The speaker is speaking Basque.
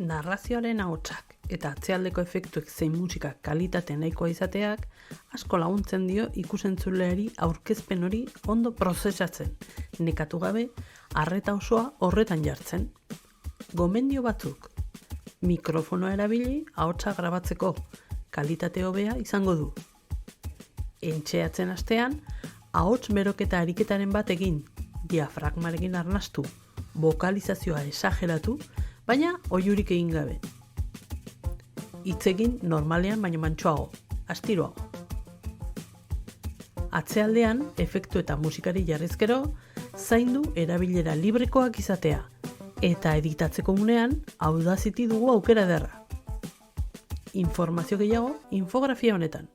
Narrazioaren ahotsak eta atzealdeko efektuek zein musika kalitate nahikoa izateak asko laguntzen dio ikusentzuleari aurkezpen hori ondo prozesatzen, nekatu gabe arreta osoa horretan jartzen. Gomendio batzuk: mikrofonoa erabili ahotsa grabatzeko, kalitate hobea izango du. Entxeatzen hastean, ahots beroketa ariketaren bat egin, diafragmarekin arnastu, bokalizazioa esageratu, baina oihurik egin gabe. Hitz egin normalean baino mantsoago, astiroago. Atzealdean, efektu eta musikari jarrizkero, zaindu erabilera librekoak izatea, eta editatzeko unean, Audacity dugu aukera ederra. Informazio gehiago, infografia honetan.